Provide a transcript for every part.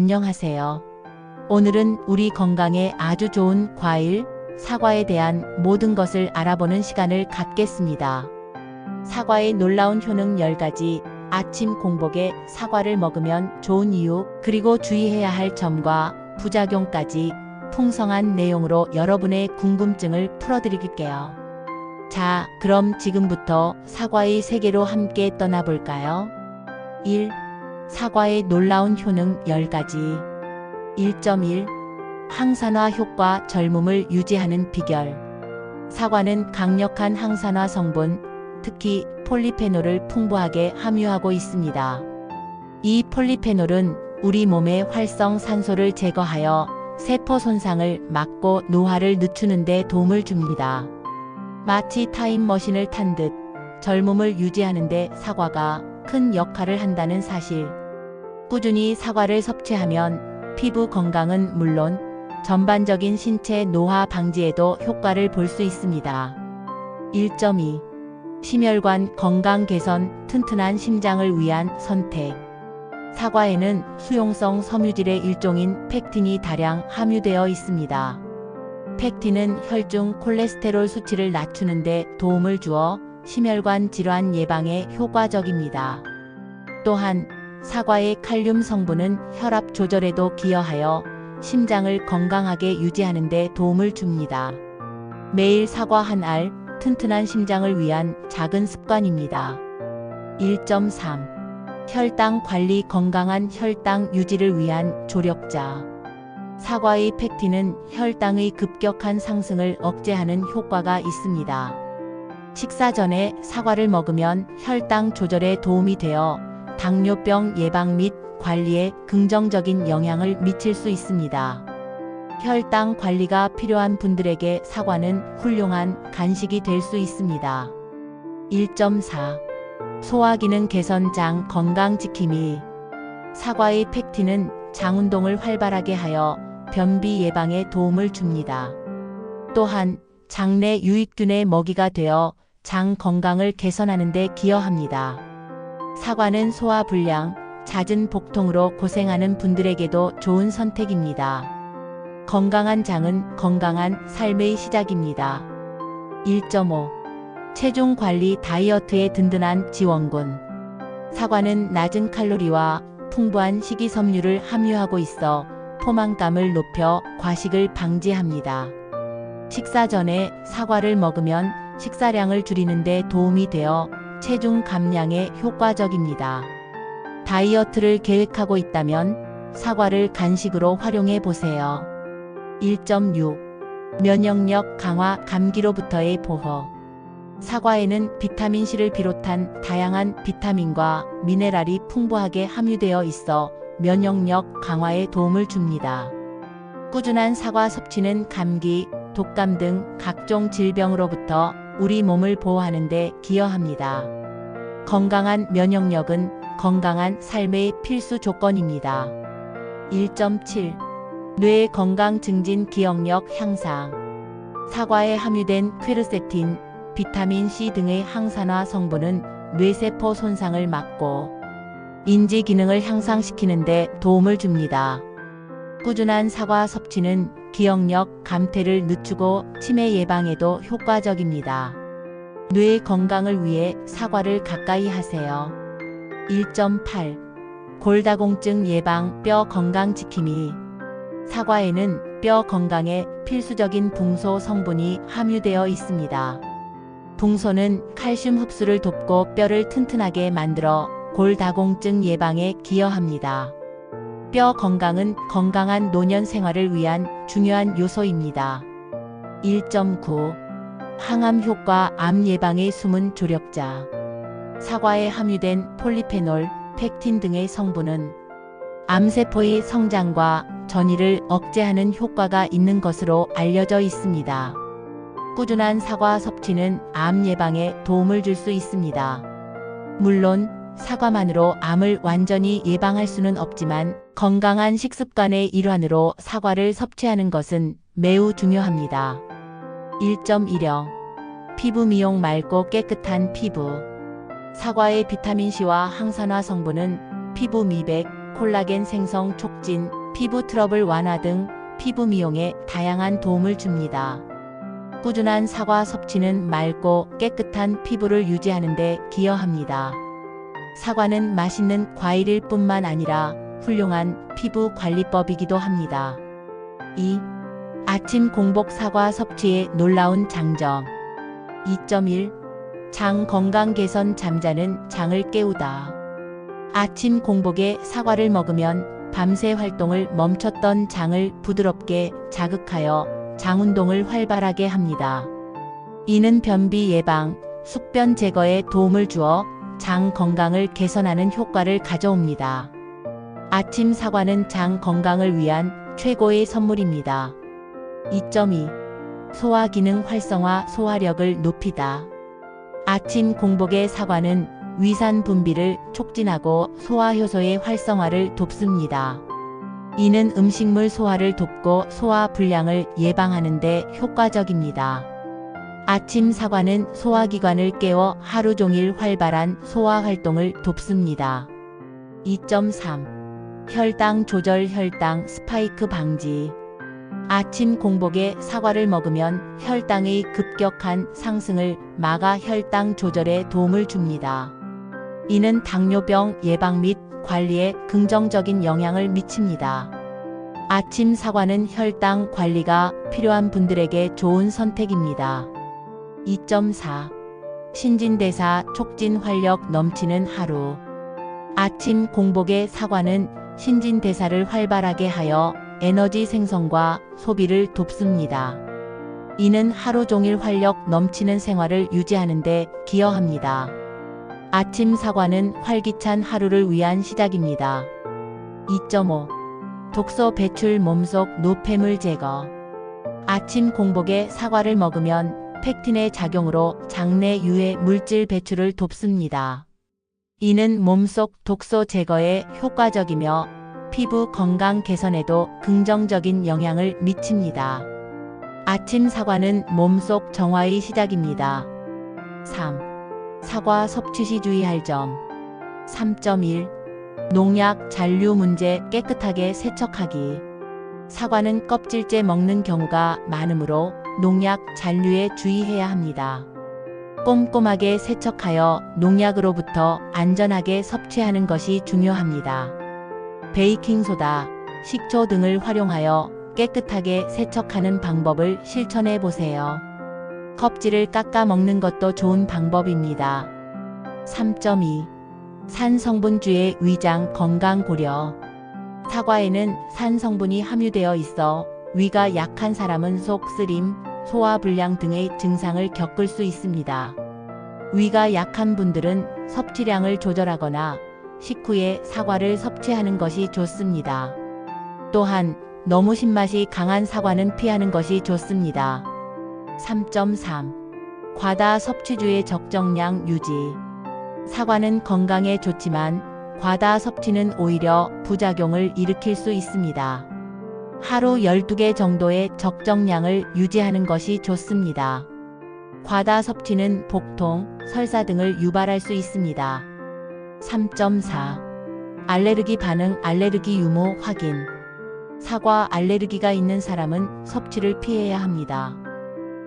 안녕하세요. 오늘은 우리 건강에 아주 좋은 과일, 사과에 대한 모든 것을 알아보는 시간을 갖겠습니다. 사과의 놀라운 효능 10가지, 아침 공복에 사과를 먹으면 좋은 이유, 그리고 주의해야 할 점과 부작용까지 풍성한 내용으로 여러분의 궁금증을 풀어드릴게요. 자, 그럼 지금부터 사과의 세계로 함께 떠나볼까요? 1. 사과의 놀라운 효능 10가지. 1.1. 항산화 효과 젊음을 유지하는 비결. 사과는 강력한 항산화 성분, 특히 폴리페놀을 풍부하게 함유하고 있습니다. 이 폴리페놀은 우리 몸의 활성산소를 제거하여 세포 손상을 막고 노화를 늦추는 데 도움을 줍니다. 마치 타임머신을 탄 듯 젊음을 유지하는 데 사과가 큰 역할을 한다는 사실. 꾸준히 사과를 섭취하면 피부 건강은 물론 전반적인 신체 노화 방지에도 효과를 볼 수 있습니다. 1.2. 심혈관 건강 개선, 튼튼한 심장을 위한 선택. 사과에는 수용성 섬유질의 일종인 펙틴이 다량 함유되어 있습니다. 펙틴은 혈중 콜레스테롤 수치를 낮추는 데 도움을 주어 심혈관 질환 예방에 효과적입니다. 또한 사과의 칼륨 성분은 혈압 조절에도 기여하여 심장을 건강하게 유지하는 데 도움을 줍니다. 매일 사과 한 알, 튼튼한 심장을 위한 작은 습관입니다. 1.3. 혈당 관리, 건강한 혈당 유지를 위한 조력자. 사과의 펙틴은 혈당의 급격한 상승을 억제하는 효과가 있습니다. 식사 전에 사과를 먹으면 혈당 조절에 도움이 되어 당뇨병 예방 및 관리에 긍정적인 영향을 미칠 수 있습니다. 혈당 관리가 필요한 분들에게 사과는 훌륭한 간식이 될 수 있습니다. 1.4. 소화기능 개선, 장 건강 지킴이. 사과의 펙틴은 장 운동을 활발하게 하여 변비 예방에 도움을 줍니다. 또한 장내 유익균의 먹이가 되어 장 건강을 개선하는 데 기여합니다. 사과는 소화 불량, 잦은 복통으로 고생하는 분들에게도 좋은 선택입니다. 건강한 장은 건강한 삶의 시작입니다. 1.5. 체중 관리, 다이어트에 든든한 지원군. 사과는 낮은 칼로리와 풍부한 식이섬유를 함유하고 있어 포만감을 높여 과식을 방지합니다. 식사 전에 사과를 먹으면 식사량을 줄이는 데 도움이 되어 체중 감량에 효과적입니다. 다이어트를 계획하고 있다면 사과를 간식으로 활용해 보세요. 1.6. 면역력 강화, 감기로부터의 보호. 사과에는 비타민C를 비롯한 다양한 비타민과 미네랄이 풍부하게 함유되어 있어 면역력 강화에 도움을 줍니다. 꾸준한 사과 섭취는 감기, 독감 등 각종 질병으로부터 우리 몸을 보호하는 데 기여합니다. 건강한 면역력은 건강한 삶의 필수 조건입니다. 1.7. 뇌 건강 증진, 기억력 향상. 사과에 함유된 퀘르세틴, 비타민 C 등의 항산화 성분은 뇌세포 손상을 막고 인지 기능을 향상시키는 데 도움을 줍니다. 꾸준한 사과 섭취는 기억력 감퇴를 늦추고 치매 예방에도 효과적입니다. 뇌 건강을 위해 사과를 가까이 하세요. 1.8. 골다공증 예방, 뼈 건강 지킴이. 사과에는 뼈 건강에 필수적인 붕소 성분이 함유되어 있습니다. 붕소는 칼슘 흡수를 돕고 뼈를 튼튼하게 만들어 골다공증 예방에 기여합니다. 뼈 건강은 건강한 노년 생활을 위한 중요한 요소입니다. 1.9. 항암 효과, 암 예방의 숨은 조력자. 사과에 함유된 폴리페놀, 펙틴 등의 성분은 암세포의 성장과 전이를 억제하는 효과가 있는 것으로 알려져 있습니다. 꾸준한 사과 섭취는 암 예방에 도움을 줄 수 있습니다. 물론 사과만으로 암을 완전히 예방할 수는 없지만 건강한 식습관의 일환으로 사과를 섭취하는 것은 매우 중요합니다. 1.10. 피부 미용, 맑고 깨끗한 피부. 사과의 비타민C와 항산화 성분은 피부 미백, 콜라겐 생성 촉진, 피부 트러블 완화 등 피부 미용에 다양한 도움을 줍니다. 꾸준한 사과 섭취는 맑고 깨끗한 피부를 유지하는 데 기여합니다. 사과는 맛있는 과일일 뿐만 아니라 훌륭한 피부 관리법이기도 합니다. 2. 아침 공복 사과 섭취의 놀라운 장점. 2.1. 장 건강 개선. 잠자는 장을 깨우다. 아침 공복에 사과를 먹으면 밤새 활동을 멈췄던 장을 부드럽게 자극하여 장 운동을 활발하게 합니다. 이는 변비 예방, 숙변 제거에 도움을 주어 장 건강을 개선하는 효과를 가져옵니다. 아침 사과는 장 건강을 위한 최고의 선물입니다. 2.2. 소화 기능 활성화. 소화력을 높이다. 아침 공복의 사과는 위산 분비를 촉진하고 소화 효소의 활성화를 돕습니다. 이는 음식물 소화를 돕고 소화 불량을 예방하는 데 효과적입니다. 아침 사과는 소화기관을 깨워 하루 종일 활발한 소화 활동을 돕습니다. 2.3. 혈당 조절. 혈당 스파이크 방지. 아침 공복에 사과를 먹으면 혈당의 급격한 상승을 막아 혈당 조절에 도움을 줍니다. 이는 당뇨병 예방 및 관리에 긍정적인 영향을 미칩니다. 아침 사과는 혈당 관리가 필요한 분들에게 좋은 선택입니다. 2.4. 신진대사 촉진. 활력 넘치는 하루. 아침 공복의 사과는 신진대사를 활발하게 하여 에너지 생성과 소비를 돕습니다. 이는 하루 종일 활력 넘치는 생활을 유지하는 데 기여합니다. 아침 사과는 활기찬 하루를 위한 시작입니다. 2.5. 독소 배출. 몸속 노폐물 제거. 아침 공복에 사과를 먹으면 펙틴의 작용으로 장내 유해 물질 배출을 돕습니다. 이는 몸속 독소 제거에 효과적이며 피부 건강 개선에도 긍정적인 영향을 미칩니다. 아침 사과는 몸속 정화의 시작입니다. 3. 사과 섭취 시 주의할 점. 3.1. 농약 잔류 문제. 깨끗하게 세척하기. 사과는 껍질째 먹는 경우가 많으므로 농약 잔류에 주의해야 합니다. 꼼꼼하게 세척하여 농약으로부터 안전하게 섭취하는 것이 중요합니다. 베이킹소다, 식초 등을 활용하여 깨끗하게 세척하는 방법을 실천해 보세요. 껍질을 깎아 먹는 것도 좋은 방법입니다. 3.2. 산 성분주의 위장 건강 고려. 사과에는 산 성분이 함유되어 있어 위가 약한 사람은 속 쓰림, 소화 불량 등의 증상을 겪을 수 있습니다. 위가 약한 분들은 섭취량을 조절하거나 식후에 사과를 섭취하는 것이 좋습니다. 또한 너무 신맛이 강한 사과는 피하는 것이 좋습니다. 3.3. 과다 섭취주의 적정량 유지. 사과는 건강에 좋지만 과다 섭취는 오히려 부작용을 일으킬 수 있습니다. 하루 12개 정도의 적정량을 유지하는 것이 좋습니다. 과다 섭취는 복통, 설사 등을 유발할 수 있습니다. 3.4. 알레르기 반응. 알레르기 유무 확인. 사과 알레르기가 있는 사람은 섭취를 피해야 합니다.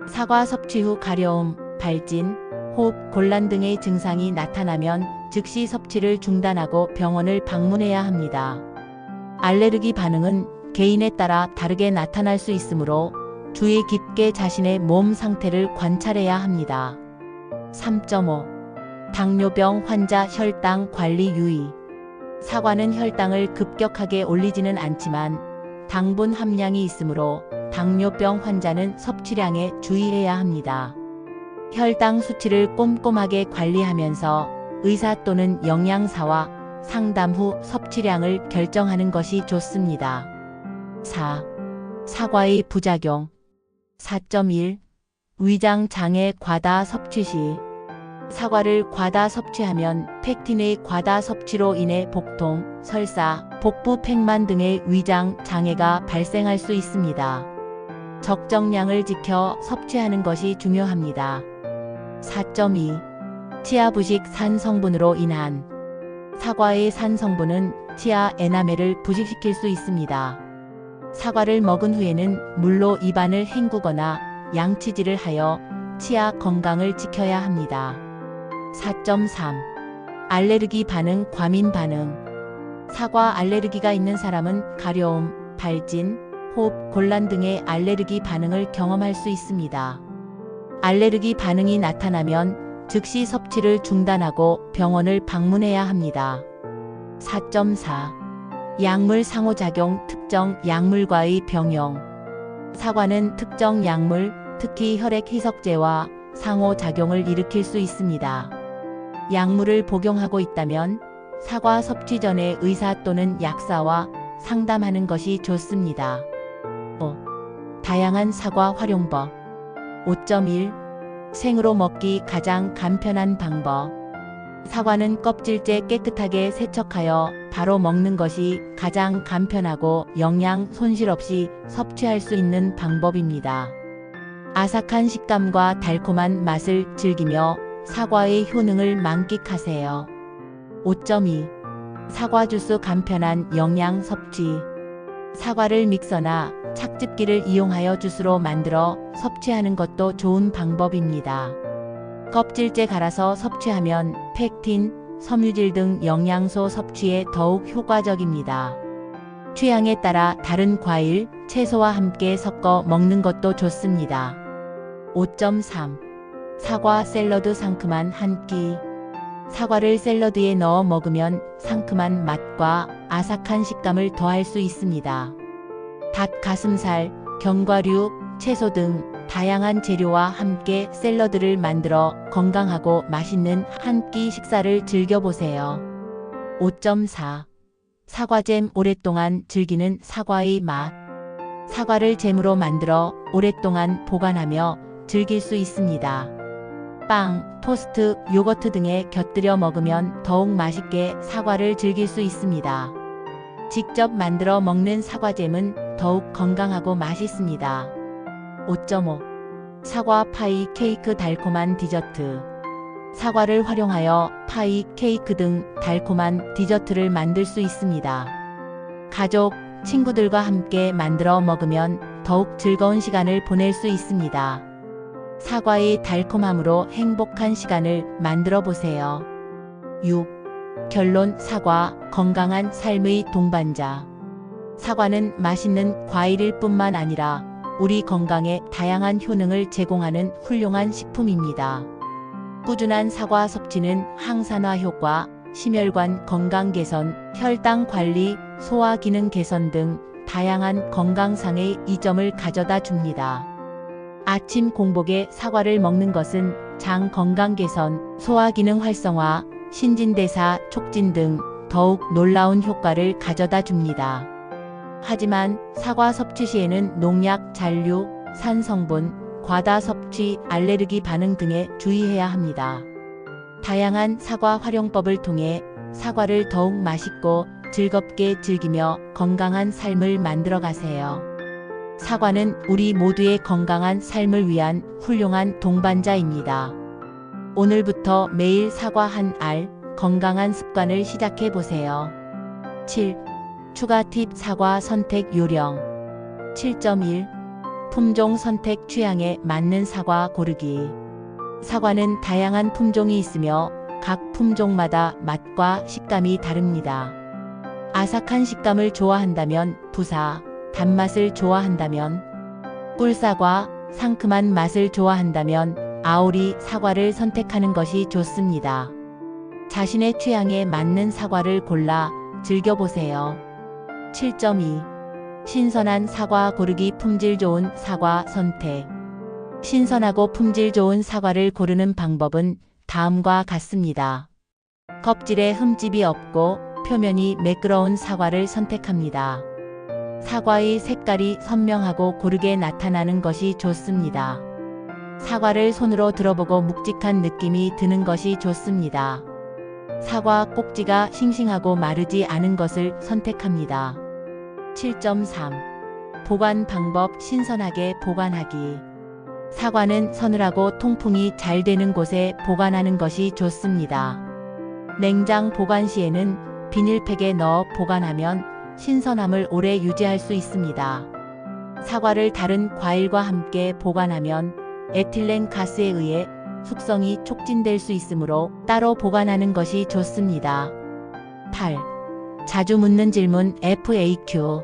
사과 섭취 후 가려움, 발진, 호흡 곤란 등의 증상이 나타나면 즉시 섭취를 중단하고 병원을 방문해야 합니다. 알레르기 반응은 개인에 따라 다르게 나타날 수 있으므로 주의 깊게 자신의 몸 상태를 관찰해야 합니다. 3.5. 당뇨병 환자 혈당 관리 유의. 사과는 혈당을 급격하게 올리지는 않지만 당분 함량이 있으므로 당뇨병 환자는 섭취량에 주의해야 합니다. 혈당 수치를 꼼꼼하게 관리하면서 의사 또는 영양사와 상담 후 섭취량을 결정하는 것이 좋습니다. 4. 사과의 부작용. 4.1. 위장 장애 과다 섭취 시. 사과를 과다 섭취하면 펙틴의 과다 섭취로 인해 복통, 설사, 복부 팽만 등의 위장 장애가 발생할 수 있습니다. 적정량을 지켜 섭취하는 것이 중요합니다. 4.2. 치아 부식 산 성분으로 인한. 사과의 산 성분은 치아 에나멜을 부식시킬 수 있습니다. 사과를 먹은 후에는 물로 입안을 헹구거나 양치질을 하여 치아 건강을 지켜야 합니다. 4.3. 알레르기 반응, 과민 반응. 사과 알레르기가 있는 사람은 가려움, 발진, 호흡 곤란 등의 알레르기 반응을 경험할 수 있습니다. 알레르기 반응이 나타나면 즉시 섭취를 중단하고 병원을 방문해야 합니다. 4.4. 약물 상호작용, 특정 약물과의 병용. 사과는 특정 약물, 특히 혈액 희석제와 상호작용을 일으킬 수 있습니다. 약물을 복용하고 있다면 사과 섭취 전에 의사 또는 약사와 상담하는 것이 좋습니다. 5. 다양한 사과 활용법. 5.1. 생으로 먹기 가장 간편한 방법. 사과는 껍질째 깨끗하게 세척하여 바로 먹는 것이 가장 간편하고 영양 손실 없이 섭취할 수 있는 방법입니다. 아삭한 식감과 달콤한 맛을 즐기며 사과의 효능을 만끽하세요. 5.2. 사과 주스 간편한 영양 섭취. 사과를 믹서나 착즙기를 이용하여 주스로 만들어 섭취하는 것도 좋은 방법입니다. 껍질째 갈아서 섭취하면 펙틴, 섬유질 등 영양소 섭취에 더욱 효과적입니다. 취향에 따라 다른 과일, 채소와 함께 섞어 먹는 것도 좋습니다. 5.3. 사과 샐러드 상큼한 한 끼. 사과를 샐러드에 넣어 먹으면 상큼한 맛과 아삭한 식감을 더할 수 있습니다. 닭 가슴살, 견과류, 채소 등 다양한 재료와 함께 샐러드를 만들어 건강하고 맛있는 한 끼 식사를 즐겨보세요. 5.4. 사과잼 오랫동안 즐기는 사과의 맛. 사과를 잼으로 만들어 오랫동안 보관하며 즐길 수 있습니다. 빵, 토스트, 요거트 등에 곁들여 먹으면 더욱 맛있게 사과를 즐길 수 있습니다. 직접 만들어 먹는 사과잼은 더욱 건강하고 맛있습니다. 5.5. 사과 파이 케이크 달콤한 디저트. 사과를 활용하여 파이, 케이크 등 달콤한 디저트를 만들 수 있습니다. 가족, 친구들과 함께 만들어 먹으면 더욱 즐거운 시간을 보낼 수 있습니다. 사과의 달콤함으로 행복한 시간을 만들어 보세요. 6. 결론 사과, 건강한 삶의 동반자. 사과는 맛있는 과일일 뿐만 아니라 우리 건강에 다양한 효능을 제공하는 훌륭한 식품입니다. 꾸준한 사과 섭취는 항산화 효과, 심혈관 건강 개선, 혈당 관리, 소화 기능 개선 등 다양한 건강상의 이점을 가져다 줍니다. 아침 공복에 사과를 먹는 것은 장 건강 개선, 소화 기능 활성화, 신진대사 촉진 등 더욱 놀라운 효과를 가져다 줍니다. 하지만 사과 섭취 시에는 농약, 잔류, 산 성분, 과다 섭취, 알레르기 반응 등에 주의해야 합니다. 다양한 사과 활용법을 통해 사과를 더욱 맛있고 즐겁게 즐기며 건강한 삶을 만들어 가세요. 사과는 우리 모두의 건강한 삶을 위한 훌륭한 동반자입니다. 오늘부터 매일 사과 한 알, 건강한 습관을 시작해 보세요. 7. 추가 팁 사과 선택 요령. 7.1. 품종 선택 취향에 맞는 사과 고르기. 사과는 다양한 품종이 있으며 각 품종마다 맛과 식감이 다릅니다. 아삭한 식감을 좋아한다면 부사, 단맛을 좋아한다면 꿀사과, 상큼한 맛을 좋아한다면 아오리 사과를 선택하는 것이 좋습니다. 자신의 취향에 맞는 사과를 골라 즐겨보세요. 7.2. 신선한 사과 고르기 품질 좋은 사과 선택. 신선하고 품질 좋은 사과를 고르는 방법은 다음과 같습니다. 껍질에 흠집이 없고 표면이 매끄러운 사과를 선택합니다. 사과의 색깔이 선명하고 고르게 나타나는 것이 좋습니다. 사과를 손으로 들어보고 묵직한 느낌이 드는 것이 좋습니다. 사과 꼭지가 싱싱하고 마르지 않은 것을 선택합니다. 7.3. 보관 방법 신선하게 보관하기. 사과는 서늘하고 통풍이 잘 되는 곳에 보관하는 것이 좋습니다. 냉장 보관 시에는 비닐팩에 넣어 보관하면 신선함을 오래 유지할 수 있습니다. 사과를 다른 과일과 함께 보관하면 에틸렌 가스에 의해 숙성이 촉진될 수 있으므로 따로 보관하는 것이 좋습니다. 8. 자주 묻는 질문 FAQ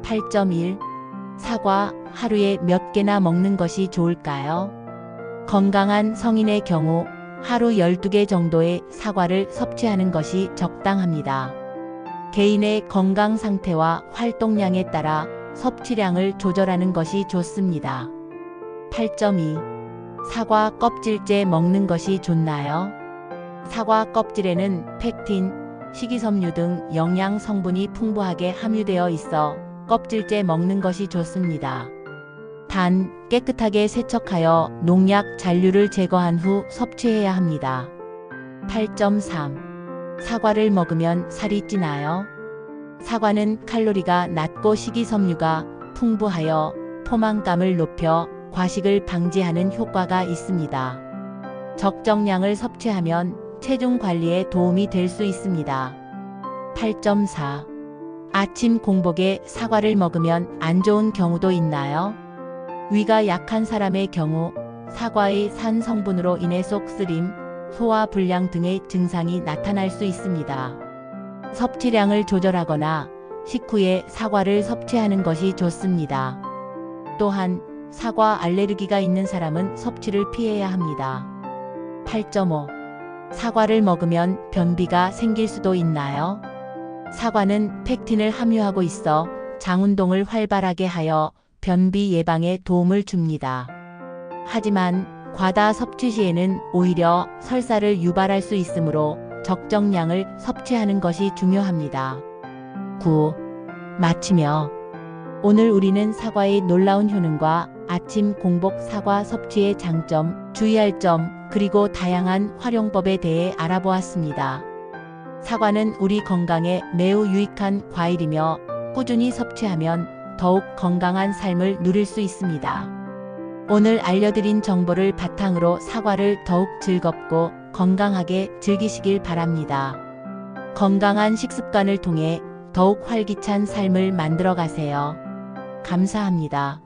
8.1 사과 하루에 몇 개나 먹는 것이 좋을까요? 건강한 성인의 경우 하루 12개 정도의 사과를 섭취하는 것이 적당합니다. 개인의 건강 상태와 활동량에 따라 섭취량을 조절하는 것이 좋습니다. 8.2 사과 껍질째 먹는 것이 좋나요? 사과 껍질에는 펙틴, 식이섬유 등 영양 성분이 풍부하게 함유되어 있어 껍질째 먹는 것이 좋습니다. 단, 깨끗하게 세척하여 농약 잔류를 제거한 후 섭취해야 합니다. 8.3 사과를 먹으면 살이 찌나요? 사과는 칼로리가 낮고 식이섬유가 풍부하여 포만감을 높여 과식을 방지하는 효과가 있습니다. 적정량을 섭취하면 체중 관리에 도움이 될 수 있습니다. 8.4 아침 공복에 사과를 먹으면 안 좋은 경우도 있나요? 위가 약한 사람의 경우 사과의 산 성분으로 인해 속쓰림, 소화 불량 등의 증상이 나타날 수 있습니다. 섭취량을 조절하거나 식후에 사과를 섭취하는 것이 좋습니다. 또한 사과 알레르기가 있는 사람은 섭취를 피해야 합니다. 8.5 사과를 먹으면 변비가 생길 수도 있나요? 사과는 펙틴을 함유하고 있어 장 운동을 활발하게 하여 변비 예방에 도움을 줍니다. 하지만 과다 섭취 시에는 오히려 설사를 유발할 수 있으므로 적정량을 섭취하는 것이 중요합니다. 9. 마치며 오늘 우리는 사과의 놀라운 효능과 아침 공복 사과 섭취의 장점, 주의할 점, 그리고 다양한 활용법에 대해 알아보았습니다. 사과는 우리 건강에 매우 유익한 과일이며 꾸준히 섭취하면 더욱 건강한 삶을 누릴 수 있습니다. 오늘 알려드린 정보를 바탕으로 사과를 더욱 즐겁고 건강하게 즐기시길 바랍니다. 건강한 식습관을 통해 더욱 활기찬 삶을 만들어 가세요. 감사합니다.